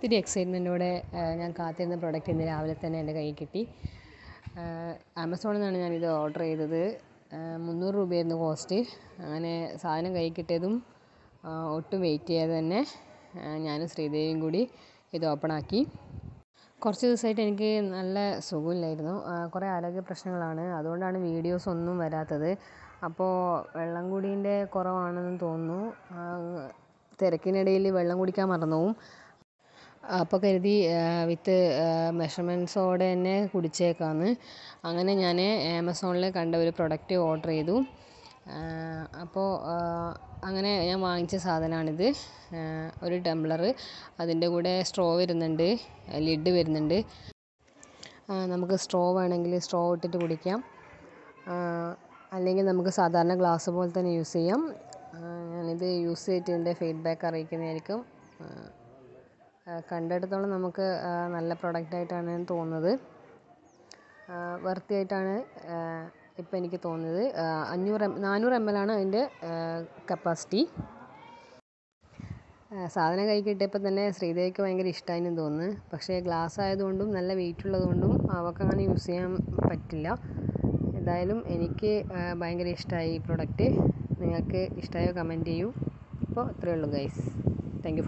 ഒത്തിരി എക്സൈറ്റ്മെൻറ്റോടെ ഞാൻ കാത്തിരുന്ന പ്രൊഡക്റ്റ് ഇന്ന് രാവിലെ തന്നെ എൻ്റെ കയ്യിൽ കിട്ടി. ആമസോണിൽ നിന്നാണ് ഞാനിത് ഓർഡർ ചെയ്തത്. 300 രൂപയായിരുന്നു കോസ്റ്റ്. അങ്ങനെ സാധനം കയ്യിൽ കിട്ടിയതും ഒട്ടും വെയിറ്റ് ചെയ്യാതെ തന്നെ ഞാനും ശ്രീദേവിയും കൂടി ഇത് ഓപ്പണാക്കി. കുറച്ച് ദിവസമായിട്ട് എനിക്ക് നല്ല സുഖമില്ലായിരുന്നു. കുറേ ആരോഗ്യ പ്രശ്നങ്ങളാണ്. അതുകൊണ്ടാണ് വീഡിയോസ് ഒന്നും വരാത്തത്. അപ്പോൾ വെള്ളം കുടീൻ്റെ കുറവാണെന്ന് തോന്നുന്നു. തിരക്കിനിടയിൽ വെള്ളം കുടിക്കാൻ മറന്നു പോവും. അപ്പോൾ കരുതി വിത്ത് മെഷർമെൻറ്റ്സോടെ തന്നെ കുടിച്ചേക്കാമെന്ന്. അങ്ങനെ ഞാൻ ആമസോണിൽ കണ്ട ഒരു പ്രൊഡക്റ്റ് ഓർഡർ ചെയ്തു. അപ്പോൾ അങ്ങനെ ഞാൻ വാങ്ങിച്ച സാധനമാണിത്. ഒരു ടംബ്ലർ, അതിൻ്റെ കൂടെ സ്ട്രോ വരുന്നുണ്ട്, ലിഡ് വരുന്നുണ്ട്. നമുക്ക് സ്ട്രോ വേണമെങ്കിൽ സ്ട്രോ ഇട്ടിട്ട് കുടിക്കാം, അല്ലെങ്കിൽ നമുക്ക് സാധാരണ ഗ്ലാസ് പോലെ തന്നെ യൂസ് ചെയ്യാം. ഞാനിത് യൂസ് ചെയ്തിട്ട് എൻ്റെ ഫീഡ്ബാക്ക് അറിയിക്കുന്നതായിരിക്കും. കണ്ടെടുത്തോളം നമുക്ക് നല്ല പ്രൊഡക്റ്റായിട്ടാണ് തോന്നുന്നത്. വർത്തിയായിട്ടാണ് ഇപ്പം എനിക്ക് തോന്നുന്നത്. 400 ml ആണ് അതിൻ്റെ കപ്പാസിറ്റി. സാധനം കൈ കിട്ടിയപ്പോൾ തന്നെ ശ്രീദേവിക്ക് ഭയങ്കര ഇഷ്ടമായെന്ന് തോന്നുന്നു. പക്ഷേ ഗ്ലാസ് ആയതുകൊണ്ടും നല്ല വെയിറ്റ് ഉള്ളതുകൊണ്ടും അവൾക്കങ്ങനെ യൂസ് ചെയ്യാൻ പറ്റില്ല. എന്തായാലും എനിക്ക് ഭയങ്കര ഇഷ്ടമായി ഈ പ്രൊഡക്റ്റ്. നിങ്ങൾക്ക് ഇഷ്ടമായോ കമൻറ്റ് ചെയ്യൂ. അപ്പോൾ ഇത്രയേ ഉള്ളൂ ഗൈസ്. Thank you.